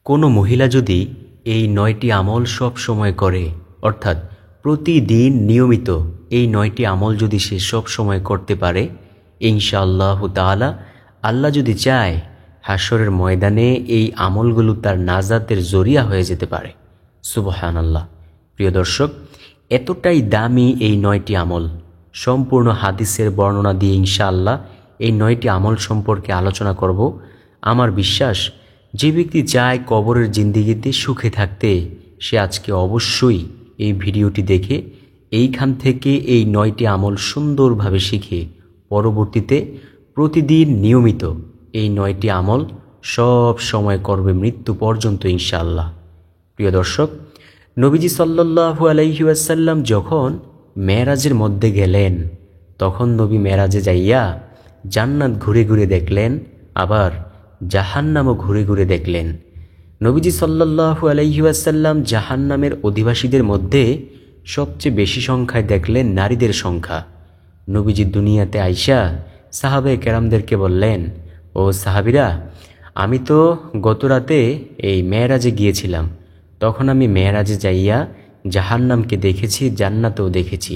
কোনো মহিলা যদি এই ৯টি আমল সব সময় করে, অর্থাৎ প্রতিদিন নিয়মিত এই ৯টি আমল যদি সে সব সময় করতে পারে, ইনশাআল্লাহ তাআলা আল্লাহ যদি চায় হাশরের ময়দানে এই আমলগুলো তার নাজাতের জরিয়া হয়ে যেতে পারে। সুবহানাল্লাহ। প্রিয় দর্শক, এতটাই দামি এই ৯টি আমল, সম্পূর্ণ হাদিসের বর্ণনা দিয়ে ইনশাআল্লাহ এই ৯টি আমল সম্পর্কে আলোচনা করব। আমার বিশ্বাস, যে ব্যক্তি চায় কবরের জিন্দেগিতে সুখে থাকতে, সে আজকে অবশ্যই এই ভিডিওটি দেখে এইখান থেকে এই ৯টি আমল সুন্দরভাবে শিখে পরবর্তীতে প্রতিদিন নিয়মিত এই ৯টি আমল সব সময় করবে মৃত্যু পর্যন্ত ইনশাআল্লাহ। প্রিয় দর্শক, নবীজি সাল্লাল্লাহু আলাইহি ওয়াসাল্লাম যখন মেরাজের মধ্যে গেলেন, তখন নবী মেরাজে যাইয়া জান্নাত ঘুরে ঘুরে দেখলেন, আবার জাহান্নামও ঘুরে ঘুরে দেখলেন। নবীজি সাল্লাল্লাহু আলাইহি ওয়াসাল্লাম জাহান্নামের অধিবাসীদের মধ্যে সবচেয়ে বেশি সংখ্যায় দেখলেন নারীদের সংখ্যা। নবীজি দুনিয়াতে আইসা সাহাবে কেরামদেরকে বললেন, ও সাহাবিরা, আমি তো গত রাতে এই মেরাজে গিয়েছিলাম, তখন আমি মেরাজে যাইয়া জাহান্নামকে দেখেছি, জান্নাতও দেখেছি।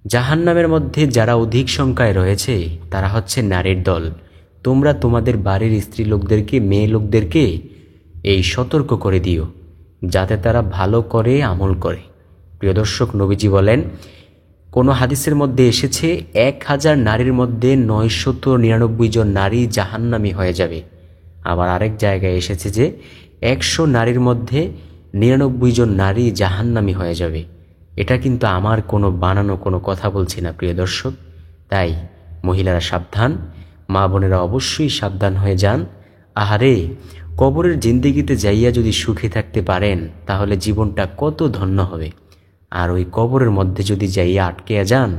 জাহান্নামের মধ্যে যারা অধিক সংখ্যায় রয়েছে তারা হচ্ছে নারীর দল। তোমরা তোমাদের বাড়ির স্ত্রী লোকদেরকে, মেয়ে লোকদেরকে এই সতর্ক করে দিও যাতে তারা ভালো করে আমল করে। প্রিয় দর্শক, নবীজি বলেন, কোনো হাদিসের মধ্যে এসেছে ১,০০০ নারীর মধ্যে ৯৯৯ জন নারী জাহান্নামী হয়ে যাবে। আবার আরেক জায়গায় এসেছে যে ১০০ নারীর মধ্যে ৯৯ জন নারী জাহান্নামী হয়ে যাবে। এটা কিন্তু আমার কোনো বানানো কোনো কথা বলছি না প্রিয় দর্শক। তাই মহিলারা সাবধান, মা বোনেরা অবশ্যই সাবধান হয়ে যান। আহারে, কবরের জিন্দেগিতে যাইয়া যদি সুখে থাকতে পারেন তাহলে জীবনটা কত ধন্য হবে, আর ওই কবরের মধ্যে যদি যাইয়া আটকে যান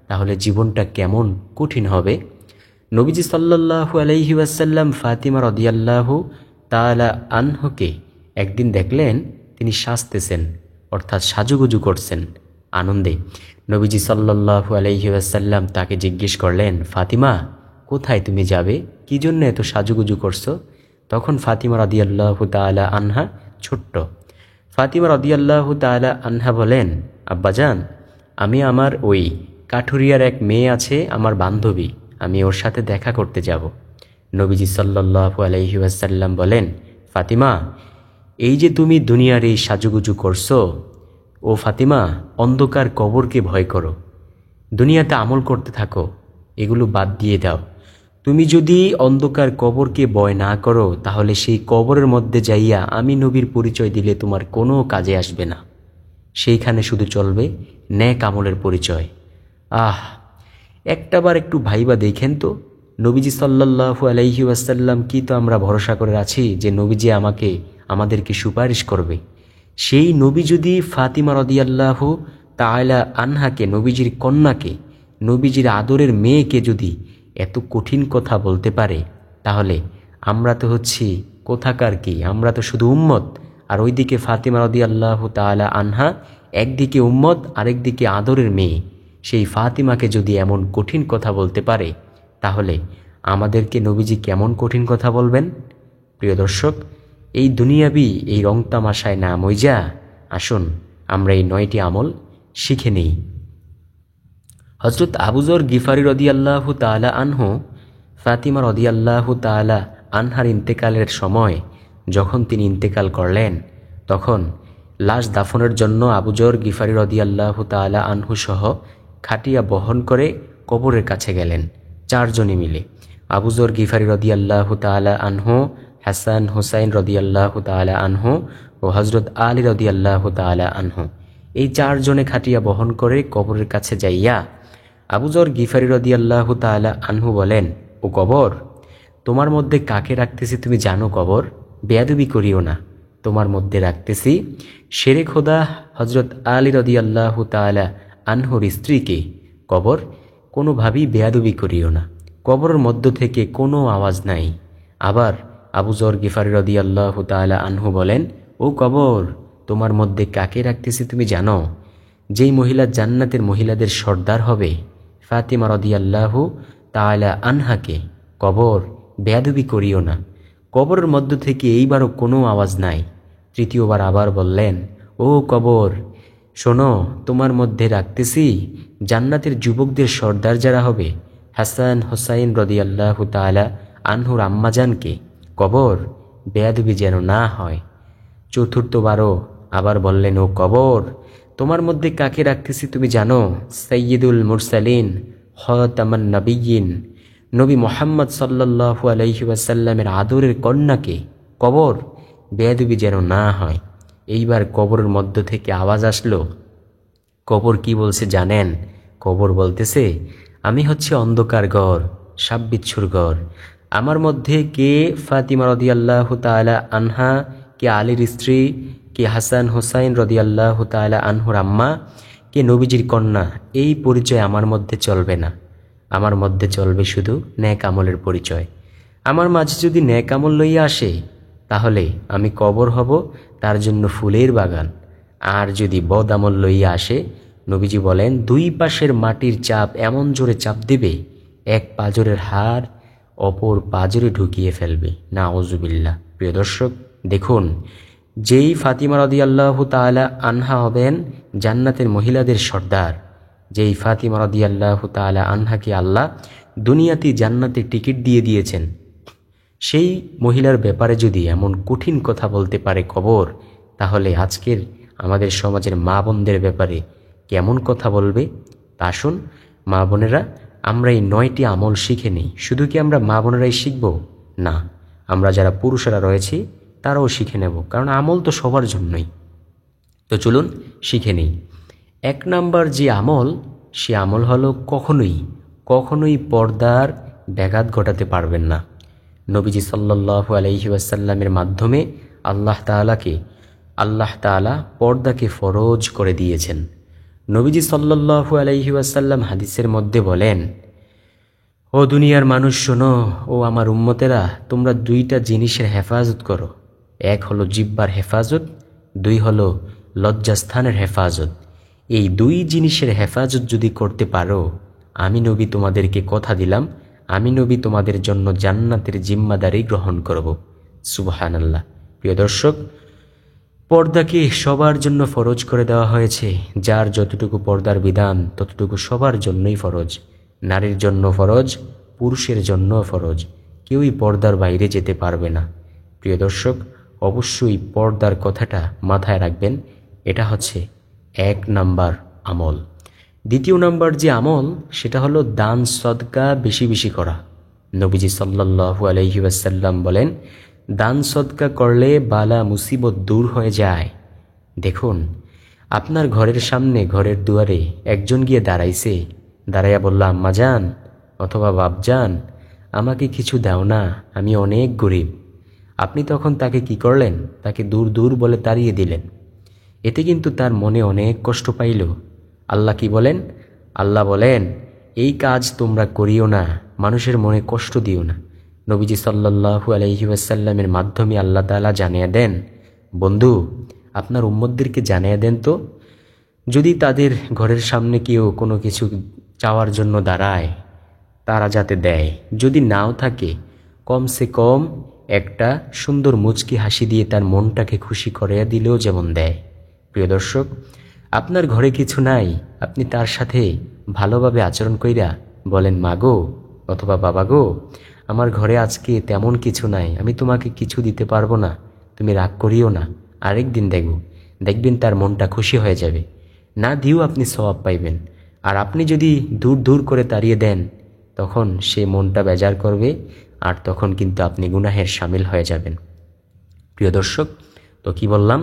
তাহলে জীবনটা কেমন কঠিন হবে। নবীজি সাল্লাল্লাহু আলাইহি ওয়াসাল্লাম ফাতিমা রাদিয়াল্লাহু তাআলা আনহুকে একদিন দেখলেন তিনি সাজতেছেন, অর্থাৎ সাজুগুজু করছেন আনন্দে। নবীজি সাল্লাল্লাহু আলাইহি ওয়াসাল্লাম তাকে জিজ্ঞেস করলেন, ফাতিমা, কোথায় তুমি যাবে? কি জন্য এত সাজুগুজু করছো? তখন ফাতিমা রাদিয়াল্লাহু তাআলা আনহা, ছোট্ট ফাতিমা রাদিয়াল্লাহু তাআলা আনহা বলেন, আব্বাজান, আমি আমার ওই কাঠুরিয়ার এক মেয়ে আছে, আমার বান্ধবী, আমি ওর সাথে দেখা করতে যাব। নবীজি সাল্লাল্লাহু আলাইহি ওয়াসাল্লাম বলেন, ফাতিমা, এই যে তুমি দুনিয়ার এই সাজুগুজু করছো, ও ফাতিমা, অন্ধকার কবরকে ভয় করো, দুনিয়াতে আমল করতে থাকো, এগুলো বাদ দিয়ে দাও। তুমি যদি অন্ধকার কবরকে ভয় না করো তাহলে সেই কবরের মধ্যে যাইয়া আমি নবীর পরিচয় দিলে তোমার কোনো কাজে আসবে না, সেইখানে শুধু চলবে নেক আমলের পরিচয়। একটাবার একটু ভাইবা দেখেন তো, নবীজি সাল্লাল্লাহু আলাইহি ওয়াসাল্লাম কি তো আমরা ভরসা করে আছি যে নবীজি আমাদেরকে সুপারিশ করবে। সেই নবী যদি ফাতিমা রাদিয়াল্লাহু তাআলা আনহাকে, নবীজির কন্যাকে, নবীজির আদরের মেয়েকে যদি এত কঠিন কথা বলতে পারে, তাহলে আমরা তো হচ্ছি কোথাকার কি, আমরা তো শুধু উম্মত। আর ওইদিকে ফাতিমা রাদিয়াল্লাহু তাআলা আনহা একদিকে উম্মত, আরেকদিকে আদরের মেয়ে। সেই ফাতিমাকে যদি এমন কঠিন কথা বলতে পারে, তাহলে আমাদেরকে নবীজি কেমন কঠিন কথা বলবেন? প্রিয় দর্শক, এই দুনিয়াবি এই রং তামাশায় না মইজা আসুন আমরা এই ৯টি আমল শিখে নেই। হযরত আবু যর গিফারি রাদিয়াল্লাহু তাআলা আনহু ফাতিমা রাদিয়াল্লাহু তাআলা আনহার ইন্তেকালের সময় যখন তিনি ইন্তেকাল করলেন, তখন লাশ দাফনের জন্য আবু যর গিফারি রাদিয়াল্লাহু তাআলা আনহু সহ খাটিয়া বহন করে কবরের কাছে গেলেন ৪ জনে মিলে। আবু যর গিফারি রাদিয়াল্লাহু তাআলা আনহু, হাসান হুসাইন রাদিয়াল্লাহু তাআলা আনহু ও হযরত আলী রাদিয়াল্লাহু তাআলা আনহু, এই ৪ জনে খাটিয়া বহন করে কবরের কাছে যাইয়া আবু যর গিফারি রাদিয়াল্লাহু তাআলা আনহু বলেন, ও কবর, তোমার মধ্যে কাকে রাখতেছি তুমি জানো? কবর, বেয়াদবি করিও না, তোমার মধ্যে রাখতেছি শেরে খোদা হযরত আলী রাদিয়াল্লাহু তাআলা আনহুর স্ত্রীকে। কবর, কোনোভাবেই বেয়াদবি করিও না, কবরের মধ্য থেকে কোনো আওয়াজ নাই। আবার আবু যর গিফারি রাদিয়াল্লাহু তাআলা আনহু বলেন, ও কবর, তোমার মধ্যে কাকে রাখতেছি তুমি জানো? যেই মহিলা জান্নাতের মহিলাদের সর্দার হবে, ফাতিমা রাদিয়াল্লাহু তাআলা আনহাকে। কবর, বেয়াদবি করিও না, কবরের মধ্য থেকে এইবারও কোনো আওয়াজ নাই। তৃতীয়বার আবার বললেন, ও কবর, শোনো, তোমার মধ্যে রাখতেছি জান্নাতের যুবকদের সর্দার যারা হবে, হাসান হোসাইন রাদিয়াল্লাহু তাআলা আনহুর আম্মাজানকে। কবর, বেয়াদবি যেন না হয়। চতুর্থবারও আবার বললেন, ও কবর, তোমার মধ্যে কাকে রাখতেছি তুমি জানো? সাইয়্যিদুল মুরসালিন, খাতামান নবিয়্যিন, নবী মুহাম্মদ সাল্লাল্লাহু আলাইহি ওয়াসাল্লামের আদরের কন্যাকে। কবর, বেয়াদবি যেন না হয়। এইবার কবরের মধ্য থেকে আওয়াজ আসলো। কবর কি বলছে জানেন? কবর বলতেছে, আমি হচ্ছে অন্ধকার ঘর, সাপ বিচ্ছুর ঘর। আমার মধ্যে কে ফাতিমা রাদিয়াল্লাহু তাআলা আনহা, কে আলীর স্ত্রী, কে হাসান হোসাইন রাদিয়াল্লাহু তাআলা আনহুর আম্মা, কে নবীজির কন্যা, এই পরিচয় আমার মধ্যে চলবে না। আমার মধ্যে চলবে শুধু নেক আমলের পরিচয়। আমার মাঝে যদি নেক আমল লইয়া আসে, তাহলে আমি কবর হব তার জন্য ফুলের বাগান। আর যদি বদ আমল লইয়া আসে, নবীজি বলেন, দুই পাশের মাটির চাপ এমন জোরে চাপ দেবে, এক পাজরের হাড় অপর পাজরে ঢুকিয়ে ফেলবে। নাউজুবিল্লাহ। প্রিয় দর্শক, দেখুন, যেই ফাতিমা রাদিয়াল্লাহু তাআলা আনহা হবেন জান্নাতের মহিলাদের সর্দার, যেই ফাতিমা রাদিয়াল্লাহু তাআলা আনহাকে আল্লাহ দুনিয়াতে জান্নাতে টিকিট দিয়ে দিয়েছেন, সেই মহিলার ব্যাপারে যদি এমন কঠিন কথা বলতে পারে কবর, তাহলে আজকের আমাদের সমাজের মা বোনদের ব্যাপারে কেমন কথা বলবে? তা আসুন মা বোনেরা, আমরা এই 9টি আমল শিখে নিই। শুধু কি আমরা মা বোনেরাই শিখব? না, আমরা যারা পুরুষেরা রয়েছি তারাও শিখে নেব, কারণ আমল তো সবার জন্যই। তো চলুন শিখে নিই। 1 নাম্বার যে আমল, সে আমল হলো কখনোই পর্দার ব্যাঘাত ঘটাতে পারবেন না। নবীজি সাল্লাল্লাহু আলাইহি ওয়াসাল্লামের মাধ্যমে আল্লাহ তাআলা পর্দাকে ফরজ করে দিয়েছেন। নবীজি সাল্লাল্লাহু আলাইহি ওয়াসাল্লাম হাদিসের মধ্যে বলেন, ও দুনিয়ার মানুষ শোনো, ও আমার উম্মতেরা, তোমরা 2টা জিনিসের হেফাজত করো। 1 হলো জিহ্বার হেফাজত, 2 হলো লজ্জাস্থানের হেফাজত। এই 2 জিনিসের হেফাজত যদি করতে পারো, আমি নবী তোমাদেরকে কথা দিলাম, আমি নবী তোমাদের জন্য জান্নাতের জিম্মাদারি গ্রহণ করব। সুবহানাল্লাহ। প্রিয় দর্শক, পর্দাকে সবার জন্য ফরজ করে দেওয়া হয়েছে। যার যতটুকু পর্দার বিধান, ততটুকু সবার জন্যই ফরজ। নারীর জন্য ফরজ, পুরুষের জন্য ফরজ। কেউই পর্দার বাইরে যেতে পারবে না। প্রিয় দর্শক, অবশ্যই পর্দার কথাটা মাথায় রাখবেন। এটা হচ্ছে 1 নাম্বার আমল। 2 নাম্বার যে আমল, সেটা হলো দান সদকা বেশি বেশি করা। নবীজি সাল্লাল্লাহু আলাইহি ওয়াসাল্লাম বলেন, দান সদকা করলে বালা মুসিবত দূর হয়ে যায়। দেখুন, আপনার ঘরের সামনে, ঘরের দুয়ারে একজন গিয়ে দাঁড়াইয়া বলল, আম্মাজান অথবা বাপজান, আমাকে কিছু দাও না, আমি অনেক গরিব। আপনি তখন তাকে কি করলেন? তাকে দূর দূর বলে তাড়িয়ে দিলেন। এতে কিন্তু তার মনে অনেক কষ্ট পাইল। আল্লাহ কি বলেন? আল্লাহ বলেন, এই কাজ তোমরা করিও না, মানুষের মনে কষ্ট দিও না। নবীজি সাল্লাল্লাহু আলাইহি ওয়াসাল্লামের মাধ্যমে আল্লাহ তাআলা জানিয়ে দেন, বন্ধু, আপনার উম্মতদেরকে জানিয়ে দেন তো, যদি তাদের ঘরের সামনে কেউ কোনো কিছু চাওয়ার জন্য দাঁড়ায়, তারা যাতে দেয়। যদি নাও থাকে, কমসে কম একটা সুন্দর মুচকি হাসি দিয়ে তার মনটাকে খুশি করে দিলেও যেমন দেয়। প্রিয় দর্শক, আপনার ঘরে কিছু নাই, আপনি তার সাথে ভালোভাবে আচরণ কইরা বলেন, মা গো অথবা বাবা গো, আমার ঘরে আজকে তেমন কিছু নাই, আমি তোমাকে কিছু দিতে পারবো না, তুমি রাগ করিও না, আরেকদিন দেখবেন তার মনটা খুশি হয়ে যাবে। না দিও আপনি সওয়াব পাইবেন। আর আপনি যদি দূর দূর করে তাড়িয়ে দেন, তখন সে মনটা বেজার করবে, আর তখন কিন্তু আপনি গুনাহের শামিল হয়ে যাবেন। প্রিয় দর্শক, তো কি বললাম?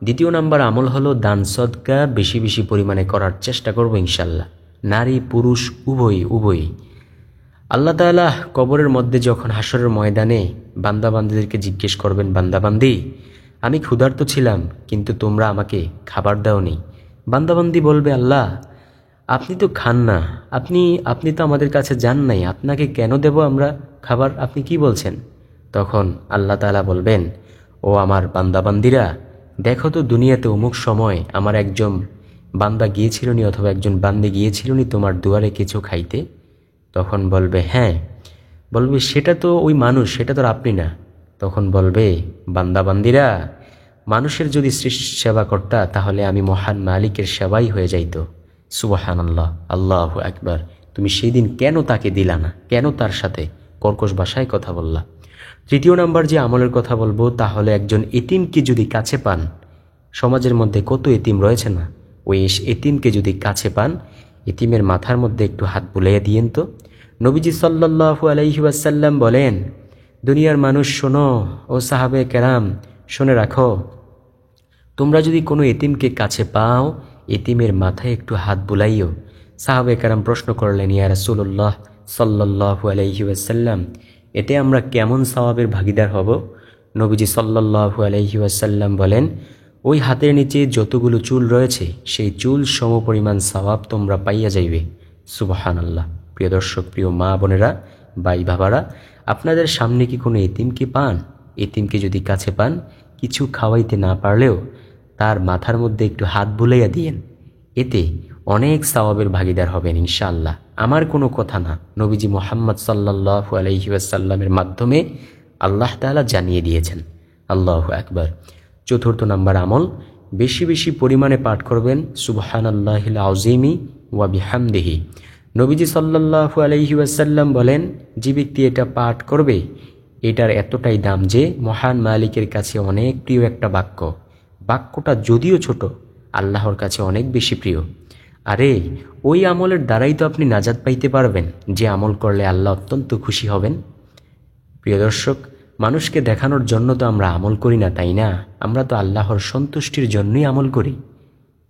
2 নাম্বার আমল হলো দান সদকা বেশি বেশি পরিমাণে করার চেষ্টা করব ইনশাল্লাহ। নারী পুরুষ উভয়ই। আল্লাহ তাআলা কবরের মধ্যে যখন হাসরের ময়দানে বান্দাবান্দিদেরকে জিজ্ঞেস করবেন, বান্দাবান্দি, আমি ক্ষুধার্ত ছিলাম কিন্তু তোমরা আমাকে খাবার দাওনি। বান্দাবান্দি বলবে, আল্লাহ আপনি তো খান না, আপনি তো আমাদের কাছে যান নাই, আপনাকে কেন দেব আমরা খাবার? আপনি কি বলছেন? তখন আল্লাহ তাআলা বলবেন, ও আমার বান্দাবান্দিরা, দেখো তো দুনিয়াতে অমুক সময় আমার একজন বান্দা গিয়েছিল নি অথবা একজন বান্দি গিয়েছিল নি তোমার দুয়ারে কিছু খাইতে? তখন বলবে, হ্যাঁ। বলবে, সেটা তো ওই মানুষ, সেটা তো আপনি না। তখন বলবে, বান্দা বান্দিরা, মানুষের যদি সেবা করতা তাহলে আমি মহান মালিকের সেবাই হয়ে যাইত। সুবহানাল্লাহ, আল্লাহু আকবার। তুমি সেই দিন কেন তাকে দিলা না? কেন তার সাথে কর্কশ ভাষায় কথা বললা? তৃতীয় নাম্বার যে আমলের কথা বলবো তা হলো একজন এতিমকে যদি কাছে পান, সমাজের মধ্যে কত এতিম রয়েছে না, ওই এতিমকে যদি কাছে পান, এতিমের মাথার মধ্যে একটু হাত বুলাইয়া দিয়েন তো। নবীজি সাল্লাল্লাহু আলাইহি ওয়াসাল্লাম বলেন, দুনিয়ার মানুষ শোনো, ও সাহাবে কেরাম শুনে রাখো, তোমরা যদি কোনো এতিমকে কাছে পাও, এতিমের মাথায় একটু হাত বুলাইও। সাহাবে কেরাম প্রশ্ন করলেন, ইয়া রাসূলুল্লাহ সাল্লাল্লাহু আলাইহি ওয়াসাল্লাম, এতে আমরা কেমন সওয়াবের ভাগিদার হব? নবীজি সাল্লাল্লাহু আলাইহি ওয়াসাল্লাম বলেন, ওই হাতের নিচে যতগুলো চুল রয়েছে সেই চুল সমপরিমাণ সওয়াব তোমরা পাইয়া যাইবে। সুবহানাল্লাহ। প্রিয় দর্শক, প্রিয় মা বোনেরা, ভাই বাবারা, আপনাদের সামনে কি কোনো এতিমকে পান? এতিমকে যদি কাছে পান, কিছু খাওয়াইতে না পারলেও তার মাথার মধ্যে একটু হাত বুলাইয়া দিয়েন, এতে অনেক সওয়াবের ভাগিদার হবেন ইনশাআল্লাহ। আমার কোনো কথা না, নবীজি মুহাম্মদ সাল্লাল্লাহু আলাইহি ওয়াসাল্লামের মাধ্যমে আল্লাহ তাআলা জানিয়ে দিয়েছেন। আল্লাহু আকবার। চতুর্থ নাম্বার আমল, বেশি বেশি পরিমাণে পাঠ করবেন সুবহানাল্লাহিল আযীমি ওয়া বিহামদিহি। নবীজি সাল্লাল্লাহু আলাইহি ওয়াসাল্লাম বলেন, যে ব্যক্তি এটা পাঠ করবে, এটার এতটাই দাম যে মহান মালিকের কাছে অনেক প্রিয় একটা বাক্য। বাক্যটা যদিও ছোট, আল্লাহর কাছে অনেক বেশি প্রিয়। আরে ওই আমলের দ্বারাই তো আপনি নাজাত পাইতে পারবেন, যে আমল করলে আল্লাহ অত্যন্ত খুশি হবেন। প্রিয় দর্শক, মানুষকে দেখানোর জন্য তো আমরা আমল করি না, তাই না? আমরা তো আল্লাহর সন্তুষ্টির জন্যই আমল করি।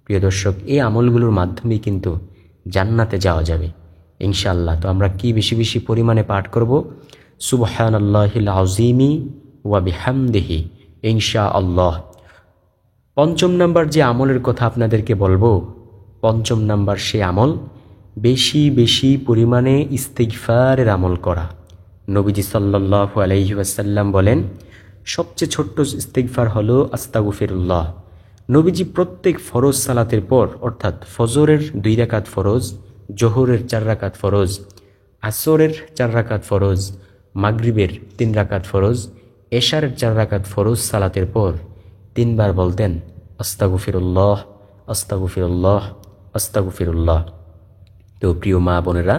প্রিয় দর্শক, এই আমলগুলোর মাধ্যমেই কিন্তু জান্নাতে যাওয়া যাবে ইনশাআল্লাহ। তো আমরা কি বেশি বেশি পরিমাণে পাঠ করব? সুবহানাল্লাহিল আযীমি ওয়া বিহামদিহি ইনশাআল্লাহ। পঞ্চম নাম্বার যে আমলের কথা আপনাদেরকে বলবো, পঞ্চম নাম্বার সে আমল, বেশি বেশি পরিমাণে ইস্তিগফারের আমল করা। নবীজি সাল্লাল্লাহু আলাইহি ওয়াসাল্লাম বলেন, সবচেয়ে ছোট্ট ইস্তিগফার হলো আস্তাগফিরুল্লাহ। নবীজি প্রত্যেক ফরজ সালাতের পর, অর্থাৎ ফজরের 2 রাকাত ফরজ, জোহরের 4 রাকাত ফরজ, আসরের 4 রাকাত ফরজ, মাগরিবের 3 রাকাত ফরজ, এশারের 4 রাকাত ফরজ সালাতের পর 3 বার বলতেন, আস্তাগফিরুল্লাহ, আস্তাগফিরুল্লাহ, আস্তাগফিরুল্লাহ। তো প্রিয় মা বোনেরা,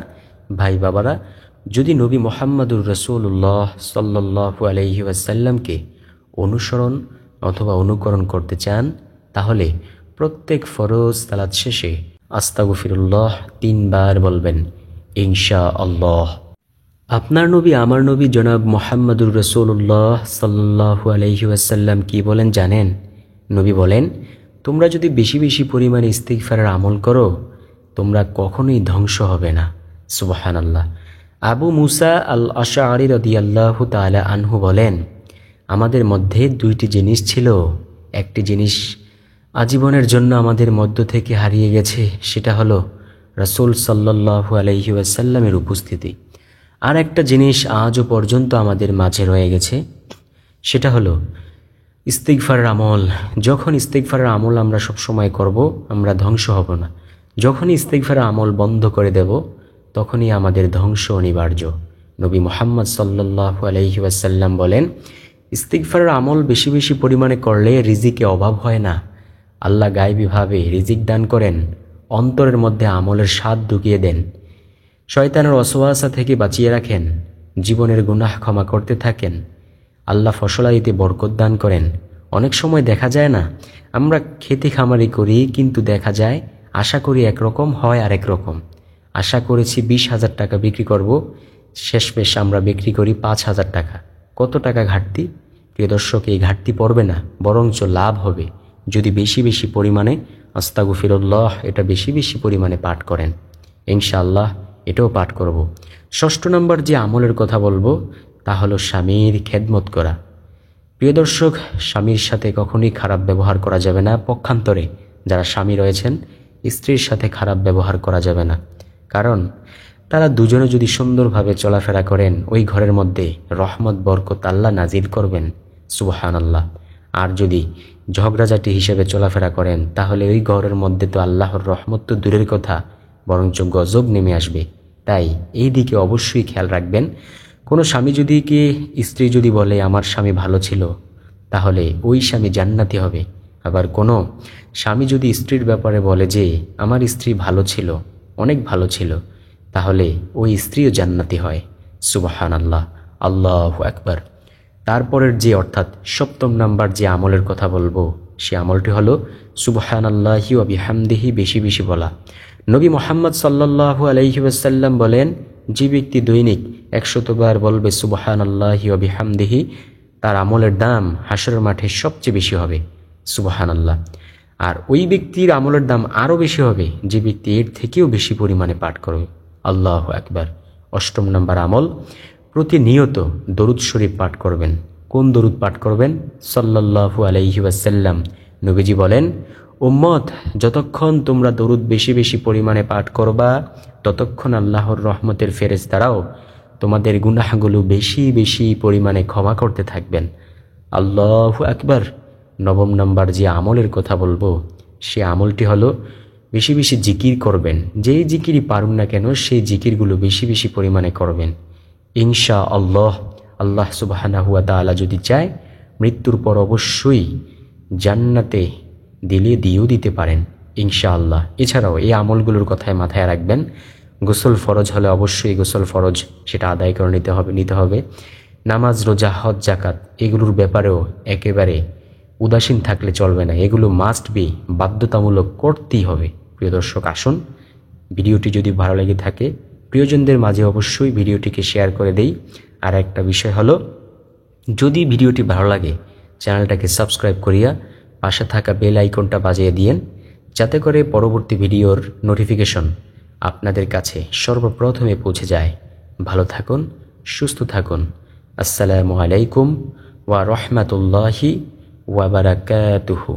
ভাই বাবারা, যদি নবী মুহাম্মদুর রাসূলুল্লাহ সাল্লাল্লাহু আলাইহি ওয়াসাল্লামকে অনুসরণ অথবা অনুকরণ করতে চান, তাহলে প্রত্যেক ফরজ সালাত শেষে আস্তাগফিরুল্লাহ 3 বার বলবেন ইনশাআল্লাহ। আপনার নবী, আমার নবী জনাব মুহাম্মদুর রাসূলুল্লাহ সাল্লাল্লাহু আলাইহি ওয়াসাল্লাম কি বলেন জানেন? নবী বলেন, তোমরা যদি বেশি বেশি পরিমাণে ইস্তিগফারের আমল করো, তোমরা কখনোই ধ্বংস হবে না। সুবহানাল্লাহ। আবু মুসা আল আশআরী রাদিয়াল্লাহু তাআলা আনহু বলেন, আমাদের মধ্যে 2টি জিনিস ছিল, একটি জিনিস আজীবনের জন্য আমাদের মধ্য থেকে হারিয়ে গেছে, সেটা হলো রাসূল সাল্লাল্লাহু আলাইহি ওয়াসাল্লামের উপস্থিতি। আর একটা জিনিস আজও পর্যন্ত আমাদের মাঝে রয়ে গেছে, সেটা হলো ইস্তিগফারের আমল। যখন ইস্তিগফারের আমল আমরা সবসময় করব, আমরা ধ্বংস হব না। যখনই ইস্তিগফারের আমল বন্ধ করে দেব, তখনই আমাদের ধ্বংস অনিবার্য। নবী মুহাম্মদ সাল্লাল্লাহু আলাইহি ওয়াসাল্লাম বলেন, ইস্তিগফারের আমল বেশি বেশি পরিমাণে করলে রিজিকে অভাব হয় না। আল্লাহ গায়বীভাবে রিজিক দান করেন, অন্তরের মধ্যে আমলের স্বাদ ঢুকিয়ে দেন, শয়তানের ওয়াসওয়াসা থেকে বাঁচিয়ে রাখেন, জীবনের গুনাহ ক্ষমা করতে থাকেন, আল্লাহ ফসলাইতে বরকত দান করেন। অনেক সময় দেখা যায় না, আমরা খেতে খামারি করি, কিন্তু দেখা যায় আশা করি একরকম, হয় আরেক রকম। আশা করেছি 20,000 টাকা বিক্রি করব, শেষমেশ আমরা বিক্রি করি 5,000 টাকা। কত টাকা ঘাটতি? প্রিয় দর্শক, এই ঘাটতি পড়বে না, বরঞ্চ লাভ হবে যদি বেশি বেশি পরিমাণে আস্তাগফিরুল্লাহ এটা বেশি বেশি পরিমাণে পাঠ করেন। ইনশাআল্লাহ এটাও পাঠ করব। ষষ্ঠ নম্বর যে আমলের কথা বলবো তা হলো স্বামীর খেদমত করা। প্রিয় দর্শক, স্বামীর সাথে কখনোই খারাপ ব্যবহার করা যাবে না। পক্ষান্তরে যারা স্বামী রয়েছেন, স্ত্রীর সাথে খারাপ ব্যবহার করা যাবে না, কারণ তারা দুজনে যদি সুন্দরভাবে চলাফেরা করেন, ওই ঘরের মধ্যে রহমত বরকত আল্লাহ নাজিল করবেন। সুবহানাল্লাহ। আর যদি ঝগড়াঝাটি হিসেবে চলাফেরা করেন, তাহলে ওই ঘরের মধ্যে তো আল্লাহর রহমত তো দূরের কথা, বরঞ্চ গজব নেমে আসবে। তাই এই দিকে অবশ্যই খেয়াল রাখবেন। কোনো স্বামী যদি স্ত্রী যদি বলে আমার স্বামী ভালো ছিল, তাহলে ওই স্বামী জান্নাতি হবে। আবার কোনো স্বামী যদি স্ত্রীর ব্যাপারে বলে যে আমার স্ত্রী ভালো ছিল, অনেক ভালো ছিল, তাহলে ওই স্ত্রীও জান্নাতি হয়। সুবহানাল্লাহ, আল্লাহু আকবার। তারপরের যে অর্থাৎ 7ম নাম্বার যে আমলের কথা বলবো, সে আমলটি হলো সুবহানাল্লাহি ওয়া বিহামদিহি, বেশি বেশি বলা। নবী মুহাম্মদ সাল্লাল্লাহু আলাইহি ওয়াসাল্লাম বলেন, যে ব্যক্তি দৈনিক 100 বার বলবে সুবহানাল্লাহি ওয়া বিহামদিহি, তার আমলের দাম হাসরের মাঠে সবচেয়ে বেশি হবে। সুবহানাল্লাহ। আর ওই ব্যক্তির আমলের দাম আরও বেশি হবে যে ব্যক্তি এর থেকেও বেশি পরিমাণে পাঠ করবে। আল্লাহু আকবার। 8ম নাম্বার আমল, প্রতিনিয়ত দরুদ শরীফ পাঠ করবেন। কোন দরুদ পাঠ করবেন? সাল্লাল্লাহু আলাইহি ওয়াসাল্লাম। নবীজি বলেন, উম্মত, যতক্ষণ তোমরা দরুদ বেশি বেশি পরিমাণে পাঠ করবা, ততক্ষণ আল্লাহর রহমতের ফেরেশতারাও তোমাদের গুনাহগুলো বেশি বেশি পরিমাণে ক্ষমা করতে থাকবেন। আল্লাহু আকবার। 9ম নাম্বার যে আমলের কথা বলবো, সে আমলটি হলো বেশি বেশি জিকির করবেন। যেই জিকিরই পারুন না কেন, সেই জিকিরগুলো বেশি বেশি পরিমাণে করবেন। ইনশাআল্লাহ, আল্লাহ সুবহানাহু ওয়া তাআলা যদি চায়, মৃত্যুর পর অবশ্যই জান্নাতে দিয়েও দিতে পারেন ইনশাআল্লাহ। এছাড়াও এই আমলগুলোর কথায় মাথায় রাখবেন, গোসল ফরজ হলে অবশ্যই গোসল ফরজ সেটা আদায় করে নিতে হবে। নামাজ, রোজা, হজ, জাকাত এগুলোর ব্যাপারেও একেবারে উদাসীন থাকলে চলবে না। এগুলো মাস্ট বি, বাধ্যতামূলক করতেই হবে। প্রিয় দর্শক, আসুন, ভিডিওটি যদি ভালো লেগে থাকে প্রিয়জনদের মাঝে অবশ্যই ভিডিওটিকে শেয়ার করে দেই। আর একটা বিষয় হলো, যদি ভিডিওটি ভালো লাগে চ্যানেলটাকে সাবস্ক্রাইব করিয়া পাশে থাকা বেল আইকনটা বাজিয়ে দিয়েন, যাতে করে পরবর্তী ভিডিওর নোটিফিকেশন আপনাদের কাছে সর্বপ্রথমে পৌঁছে যায়। ভালো থাকুন, সুস্থ থাকুন। আসসালামু আলাইকুম ওয়া রাহমাতুল্লাহি ওয়া বারাকাতুহু।